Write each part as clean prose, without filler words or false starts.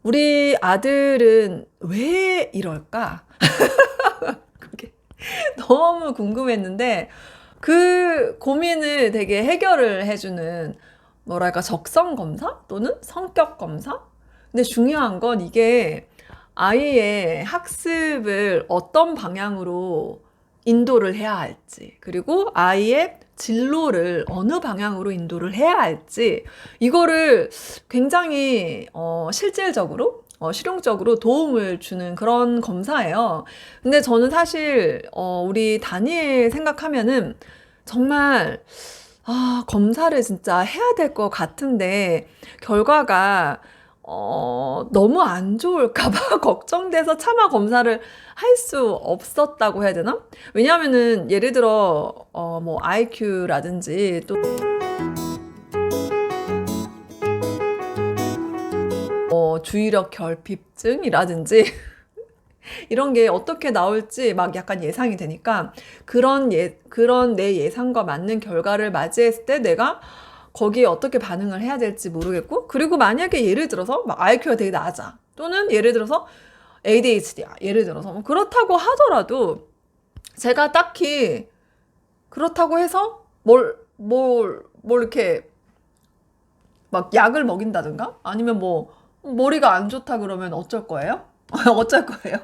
우리 아들은 왜 이럴까? 그게 너무 궁금했는데 그 고민을 되게 해결을 해주는 뭐랄까 적성 검사 또는 성격 검사? 근데 중요한 건 이게 아이의 학습을 어떤 방향으로 인도를 해야 할지, 그리고 아이의 진로를 어느 방향으로 인도를 해야 할지, 이거를 굉장히 실질적으로 실용적으로 도움을 주는 그런 검사예요. 근데 저는 사실 우리 다니엘 생각하면은 정말 검사를 진짜 해야 될 것 같은데 결과가 너무 안 좋을까 봐 걱정돼서 차마 검사를 할 수 없었다고 해야 되나? 왜냐하면은 예를 들어 뭐 IQ라든지 또 주의력 결핍증이라든지 이런 게 어떻게 나올지 막 약간 예상이 되니까 그런 내 예상과 맞는 결과를 맞이했을 때 내가 거기에 어떻게 반응을 해야 될지 모르겠고, 그리고 만약에 예를 들어서 막 IQ가 되게 낮아, 또는 예를 들어서 ADHD야, 예를 들어서 뭐 그렇다고 하더라도 제가 딱히 그렇다고 해서 뭘 이렇게 막 약을 먹인다든가 아니면 뭐 머리가 안 좋다 그러면 어쩔 거예요? 어쩔 거예요?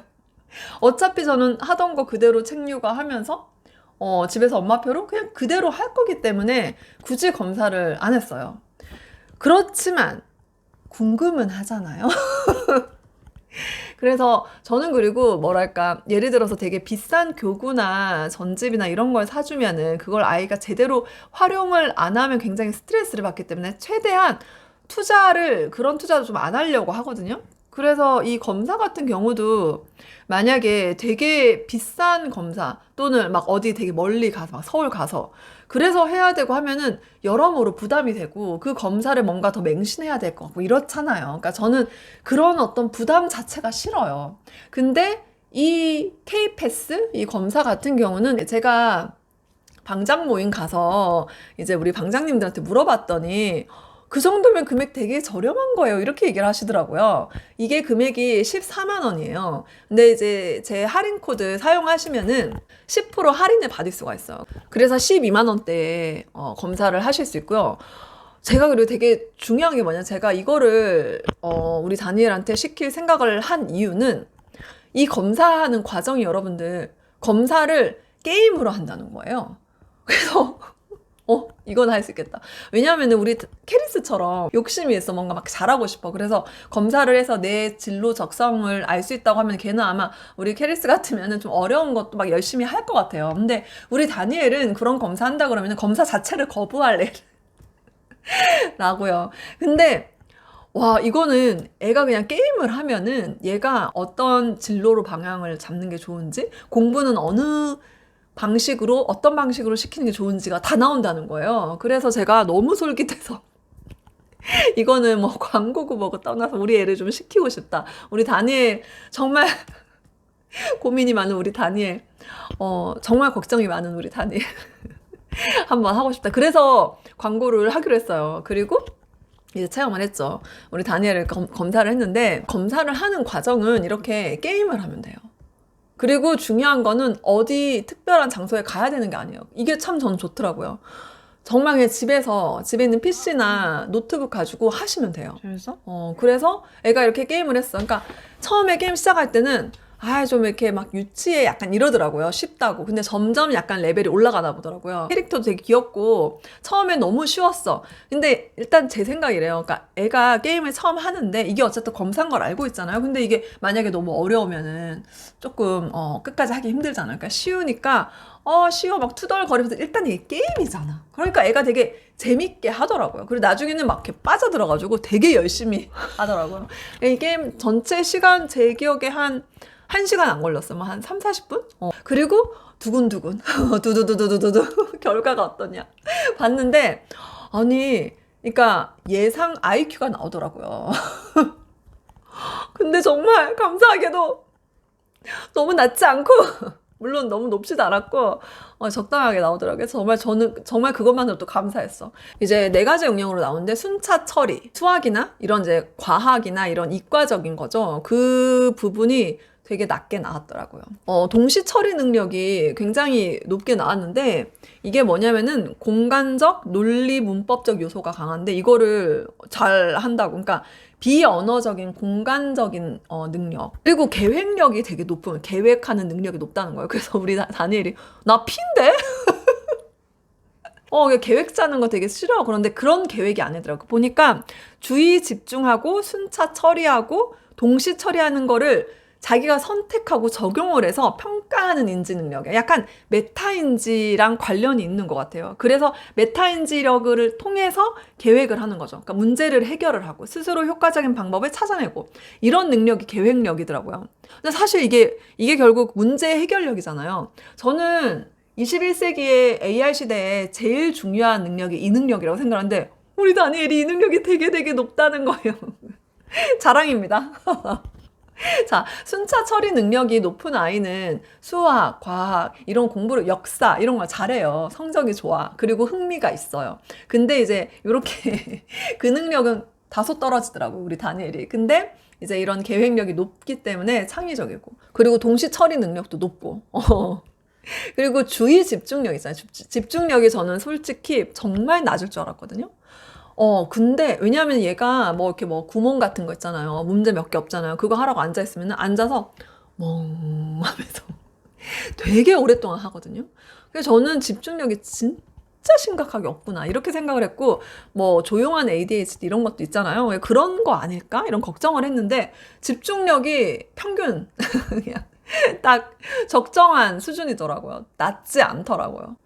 어차피 저는 하던 거 그대로 책육아 하면서 집에서 엄마표로 그냥 그대로 할 거기 때문에 굳이 검사를 안 했어요. 그렇지만 궁금은 하잖아요. 그래서 저는, 그리고 뭐랄까 예를 들어서 되게 비싼 교구나 전집이나 이런 걸 사주면은 그걸 아이가 제대로 활용을 안 하면 굉장히 스트레스를 받기 때문에 최대한 그런 투자도 좀 안 하려고 하거든요. 그래서 이 검사 같은 경우도 만약에 되게 비싼 검사 또는 막 어디 되게 멀리 가서 막 서울 가서 그래서 해야 되고 하면은 여러모로 부담이 되고 그 검사를 뭔가 더 맹신해야 될 것 같고 이렇잖아요. 그러니까 저는 그런 어떤 부담 자체가 싫어요. 근데 이 K패스, 이 검사 같은 경우는 제가 방장 모임 가서 이제 우리 방장님들한테 물어봤더니 그 정도면 금액 되게 저렴한 거예요, 이렇게 얘기를 하시더라고요. 이게 금액이 14만 원이에요. 근데 이제 제 할인 코드 사용하시면은 10% 할인을 받을 수가 있어요. 그래서 12만 원대에 검사를 하실 수 있고요. 제가 그리고 되게 중요한 게 뭐냐, 제가 이거를 우리 다니엘한테 시킬 생각을 한 이유는 이 검사하는 과정이, 여러분들, 검사를 게임으로 한다는 거예요. 그래서 이건 할 수 있겠다. 왜냐하면 우리 캐리스처럼 욕심이 있어. 뭔가 막 잘하고 싶어. 그래서 검사를 해서 내 진로 적성을 알 수 있다고 하면 걔는 아마 우리 캐리스 같으면은 좀 어려운 것도 막 열심히 할 것 같아요. 근데 우리 다니엘은 그런 검사 한다 그러면 검사 자체를 거부할래. 라고요. 근데 와, 이거는 애가 그냥 게임을 하면은 얘가 어떤 진로로 방향을 잡는 게 좋은지, 공부는 어떤 방식으로 시키는 게 좋은지가 다 나온다는 거예요. 그래서 제가 너무 솔깃해서 이거는 뭐 광고고 뭐고 떠나서 우리 애를 좀 시키고 싶다. 우리 다니엘, 정말 고민이 많은 우리 다니엘, 정말 걱정이 많은 우리 다니엘 한번 하고 싶다. 그래서 광고를 하기로 했어요. 그리고 이제 체험을 했죠. 우리 다니엘을 검사를 했는데, 검사를 하는 과정은 이렇게 게임을 하면 돼요. 그리고 중요한 거는 어디 특별한 장소에 가야 되는 게 아니에요. 이게 참 저는 좋더라고요. 정말 그냥 집에 있는 PC나 노트북 가지고 하시면 돼요. 재밌어? 그래서 애가 이렇게 게임을 했어. 그러니까 처음에 게임 시작할 때는 좀 이렇게 막 유치해 약간 이러더라고요. 쉽다고. 근데 점점 약간 레벨이 올라가나 보더라고요. 캐릭터도 되게 귀엽고 처음엔 너무 쉬웠어. 근데 일단 제 생각이래요. 그러니까 애가 게임을 처음 하는데 이게 어쨌든 검사인 걸 알고 있잖아요. 근데 이게 만약에 너무 어려우면은 조금 끝까지 하기 힘들잖아요. 그러니까 쉬우니까 쉬워 막 투덜거리면서, 일단 이게 게임이잖아. 그러니까 애가 되게 재밌게 하더라고요. 그리고 나중에는 막 이렇게 빠져들어가지고 되게 열심히 하더라고요. 이 게임 전체 시간 제 기억에 한 1시간 안 걸렸어. 뭐 한 3, 40분? 그리고 두근두근 두두두두두두 결과가 어떠냐 봤는데, 아니 그러니까 예상 IQ가 나오더라고요. 근데 정말 감사하게도 너무 낮지 않고 물론 너무 높지도 않았고 적당하게 나오더라고요. 그래서 저는 정말 그것만으로도 감사했어. 이제 4가지 응용으로 나오는데 순차 처리, 수학이나 이런 이제 과학이나 이런 이과적인 거죠. 그 부분이 되게 낮게 나왔더라고요. 동시 처리 능력이 굉장히 높게 나왔는데 이게 뭐냐면은 공간적, 논리, 문법적 요소가 강한데 이거를 잘 한다고. 그러니까 비언어적인 공간적인 능력 그리고 계획력이 되게 높은 계획하는 능력이 높다는 거예요. 그래서 우리 다니엘이 나 P인데? 계획 짜는 거 되게 싫어. 그런데 그런 계획이 아니더라고. 보니까 주의 집중하고 순차 처리하고 동시 처리하는 거를 자기가 선택하고 적용을 해서 평가하는 인지 능력이야. 약간 메타인지랑 관련이 있는 것 같아요. 그래서 메타인지력을 통해서 계획을 하는 거죠. 그러니까 문제를 해결을 하고 스스로 효과적인 방법을 찾아내고 이런 능력이 계획력이더라고요. 근데 사실 이게 결국 문제 해결력이잖아요. 저는 21세기의 AI 시대에 제일 중요한 능력이 이 능력이라고 생각하는데 우리 다니엘이 이 능력이 되게 높다는 거예요. 자랑입니다. 자, 순차 처리 능력이 높은 아이는 수학, 과학, 이런 공부를, 역사, 이런 걸 잘해요. 성적이 좋아. 그리고 흥미가 있어요. 근데 이제 이렇게 그 능력은 다소 떨어지더라고, 우리 다니엘이. 근데 이제 이런 계획력이 높기 때문에 창의적이고, 그리고 동시 처리 능력도 높고, 그리고 주의 집중력 있잖아요. 집중력이 저는 솔직히 정말 낮을 줄 알았거든요. 근데 왜냐면 얘가 뭐 이렇게 뭐 구몬 같은 거 있잖아요. 문제 몇 개 없잖아요. 그거 하라고 앉아있으면 앉아서 멍 하면서 되게 오랫동안 하거든요. 그래서 저는 집중력이 진짜 심각하게 없구나 이렇게 생각을 했고 뭐 조용한 ADHD 이런 것도 있잖아요. 왜 그런 거 아닐까? 이런 걱정을 했는데 집중력이 평균 그냥 딱 적정한 수준이더라고요. 낮지 않더라고요.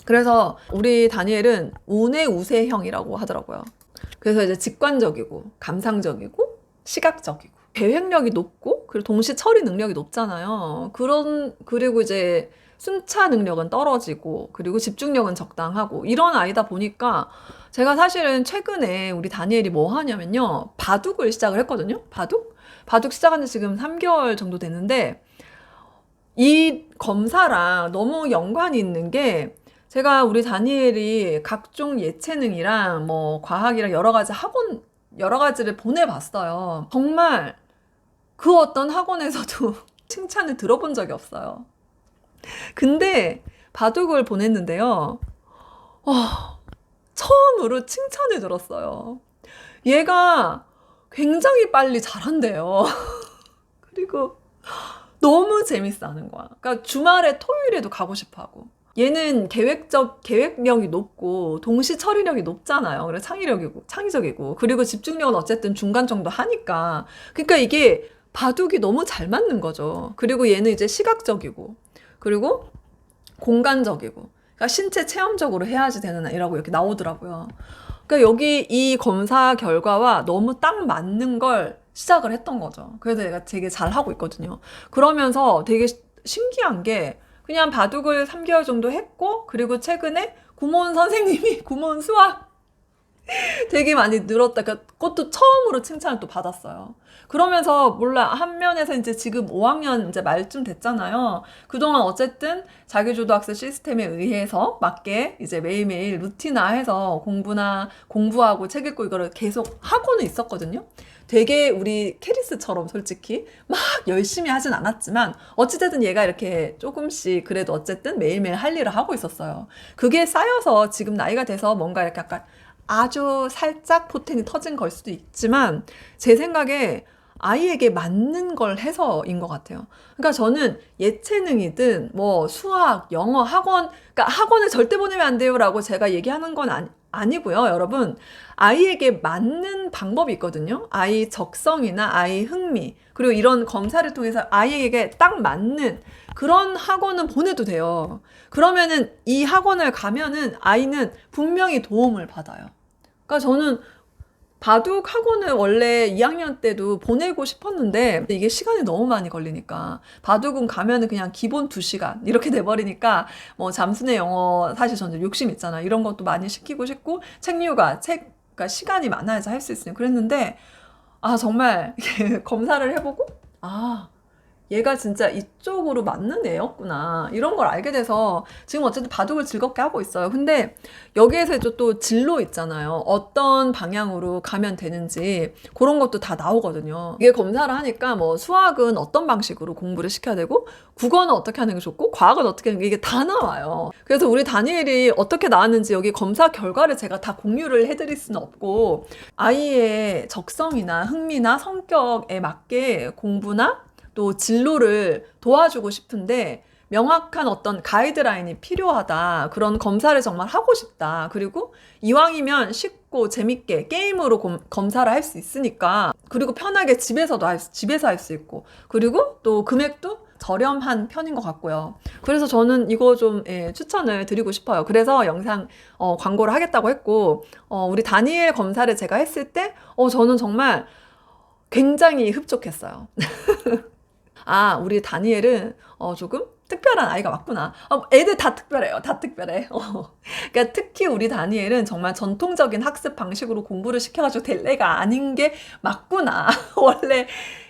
그래서 우리 다니엘은 운의 우세형이라고 하더라고요. 그래서 이제 직관적이고 감상적이고 시각적이고 계획력이 높고 그리고 동시 처리 능력이 높잖아요. 그리고 이제 순차 능력은 떨어지고 그리고 집중력은 적당하고 이런 아이다 보니까 제가 사실은 최근에 우리 다니엘이 뭐 하냐면요. 바둑을 시작을 했거든요. 바둑 시작한 지 지금 3개월 정도 됐는데 이 검사랑 너무 연관이 있는 게 제가 우리 다니엘이 각종 예체능이랑 뭐 과학이랑 여러 가지를 보내봤어요. 정말 그 어떤 학원에서도 칭찬을 들어본 적이 없어요. 근데 바둑을 보냈는데요. 처음으로 칭찬을 들었어요. 얘가 굉장히 빨리 잘한대요. 그리고 너무 재밌어 하는 거야. 그러니까 주말에 토요일에도 가고 싶어 하고. 얘는 계획력이 높고 동시 처리력이 높잖아요. 그래서 창의적이고 그리고 집중력은 어쨌든 중간 정도 하니까 그러니까 이게 바둑이 너무 잘 맞는 거죠. 그리고 얘는 이제 시각적이고 그리고 공간적이고 그러니까 신체 체험적으로 해야지 되는 아이라고 이렇게 나오더라고요. 그러니까 여기 이 검사 결과와 너무 딱 맞는 걸 시작을 했던 거죠. 그래서 얘가 되게 잘하고 있거든요. 그러면서 되게 신기한 게 그냥 바둑을 3개월 정도 했고 그리고 최근에 구몬 선생님이 구몬 수학 되게 많이 늘었다. 그것도 처음으로 칭찬을 또 받았어요. 그러면서 몰라 한 면에서 이제 지금 5학년 이제 말쯤 됐잖아요. 그동안 어쨌든 자기주도학습 시스템에 의해서 맞게 이제 매일매일 루틴화해서 공부하고 책 읽고 이거를 계속 하고는 있었거든요. 되게 우리 캐리스처럼 솔직히 막 열심히 하진 않았지만 어찌됐든 얘가 이렇게 조금씩 그래도 어쨌든 매일매일 할 일을 하고 있었어요. 그게 쌓여서 지금 나이가 돼서 뭔가 이렇게 약간 아주 살짝 포텐이 터진 걸 수도 있지만 제 생각에 아이에게 맞는 걸 해서인 것 같아요. 그러니까 저는 예체능이든 뭐 수학, 영어, 그러니까 학원을 절대 보내면 안 돼요라고 제가 얘기하는 건 아니고요, 여러분. 아이에게 맞는 방법이 있거든요. 아이 적성이나 아이 흥미, 그리고 이런 검사를 통해서 아이에게 딱 맞는 그런 학원은 보내도 돼요. 그러면은 이 학원을 가면은 아이는 분명히 도움을 받아요. 그러니까 저는 바둑 학원을 원래 2학년 때도 보내고 싶었는데 이게 시간이 너무 많이 걸리니까 바둑은 가면은 그냥 기본 2시간 이렇게 돼버리니까 뭐 잠수내 영어 사실 저는 욕심 있잖아. 이런 것도 많이 시키고 싶고 그러니까 시간이 많아야지 할 수 있으니 그랬는데 정말 검사를 해보고 얘가 진짜 이쪽으로 맞는 애였구나. 이런 걸 알게 돼서 지금 어쨌든 바둑을 즐겁게 하고 있어요. 근데 여기에서 이제 또 진로 있잖아요. 어떤 방향으로 가면 되는지 그런 것도 다 나오거든요. 이게 검사를 하니까 뭐 수학은 어떤 방식으로 공부를 시켜야 되고 국어는 어떻게 하는 게 좋고 과학은 어떻게 하는 게 이게 다 나와요. 그래서 우리 다니엘이 어떻게 나왔는지 여기 검사 결과를 제가 다 공유를 해드릴 수는 없고 아이의 적성이나 흥미나 성격에 맞게 공부나 또 진로를 도와주고 싶은데 명확한 어떤 가이드라인이 필요하다. 그런 검사를 정말 하고 싶다. 그리고 이왕이면 쉽고 재밌게 게임으로 검사를 할 수 있으니까 그리고 편하게 집에서 할 수 있고 그리고 또 금액도 저렴한 편인 것 같고요. 그래서 저는 이거 좀 추천을 드리고 싶어요. 그래서 영상 광고를 하겠다고 했고 우리 다니엘 검사를 제가 했을 때 저는 정말 굉장히 흡족했어요. 아, 우리 다니엘은 조금 특별한 아이가 맞구나. 애들 다 특별해요. 다 특별해. 그러니까 특히 우리 다니엘은 정말 전통적인 학습 방식으로 공부를 시켜가지고 될 애가 아닌 게 맞구나. 원래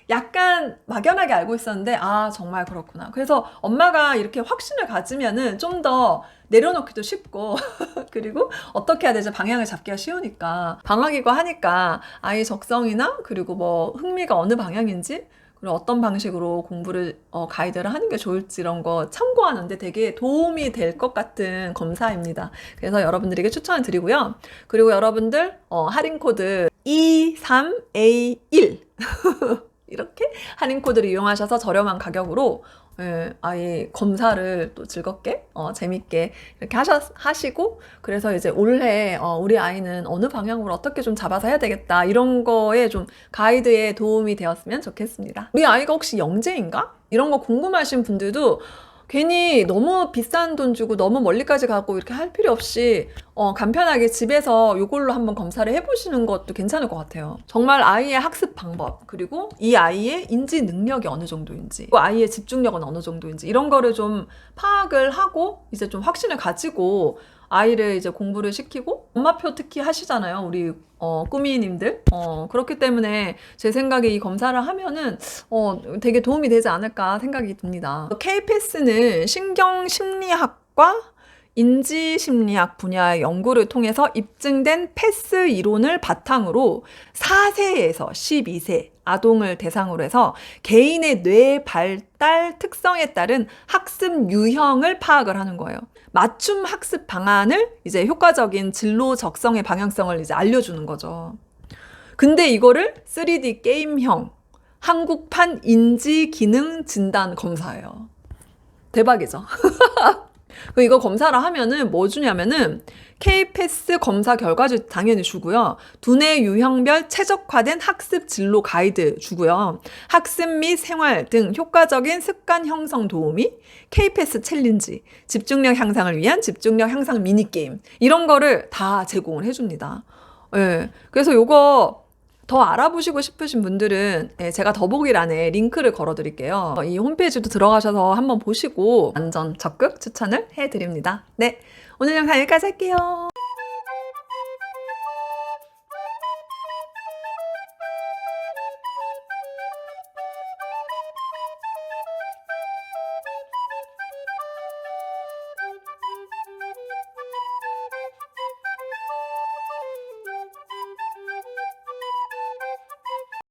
약간 막연하게 알고 있었는데 아 정말 그렇구나. 그래서 엄마가 이렇게 확신을 가지면은 좀 더 내려놓기도 쉽고 그리고 어떻게 해야 되지 방향을 잡기가 쉬우니까 방학이고 하니까 아이 적성이나 그리고 뭐 흥미가 어느 방향인지 그리고 어떤 방식으로 공부를 가이드를 하는 게 좋을지 이런 거 참고하는데 되게 도움이 될 것 같은 검사입니다. 그래서 여러분들에게 추천을 드리고요. 그리고 여러분들 할인 코드 E3A1 이렇게 할인 코드를 이용하셔서 저렴한 가격으로 아예 검사를 또 즐겁게 재밌게 이렇게 하시고 그래서 이제 올해 우리 아이는 어느 방향으로 어떻게 좀 잡아서 해야 되겠다 이런 거에 좀 가이드에 도움이 되었으면 좋겠습니다. 우리 아이가 혹시 영재인가? 이런 거 궁금하신 분들도 괜히 너무 비싼 돈 주고 너무 멀리까지 가고 이렇게 할 필요 없이 간편하게 집에서 이걸로 한번 검사를 해보시는 것도 괜찮을 것 같아요. 정말 아이의 학습 방법 그리고 이 아이의 인지 능력이 어느 정도인지 아이의 집중력은 어느 정도인지 이런 거를 좀 파악을 하고 이제 좀 확신을 가지고 아이를 이제 공부를 시키고 엄마표 특히 하시잖아요. 우리 꾸미님들. 그렇기 때문에 제 생각에 이 검사를 하면은 되게 도움이 되지 않을까 생각이 듭니다. K-패스는 신경심리학과 인지심리학 분야의 연구를 통해서 입증된 패스 이론을 바탕으로 4세에서 12세 아동을 대상으로 해서 개인의 뇌 발달 특성에 따른 학습 유형을 파악을 하는 거예요. 맞춤 학습 방안을 이제 효과적인 진로 적성의 방향성을 이제 알려주는 거죠. 근데 이거를 3D 게임형 한국판 인지 기능 진단 검사예요. 대박이죠. 이거 검사를 하면은 뭐 주냐면은 K-패스 검사 결과도 당연히 주고요. 두뇌 유형별 최적화된 학습 진로 가이드 주고요. 학습 및 생활 등 효과적인 습관 형성 도우미, K-패스 챌린지, 집중력 향상을 위한 집중력 향상 미니게임 이런 거를 다 제공을 해줍니다. 그래서 요거 더 알아보시고 싶으신 분들은 제가 더보기란에 링크를 걸어드릴게요. 이 홈페이지도 들어가셔서 한번 보시고 완전 적극 추천을 해드립니다. 네, 오늘 영상 여기까지 할게요.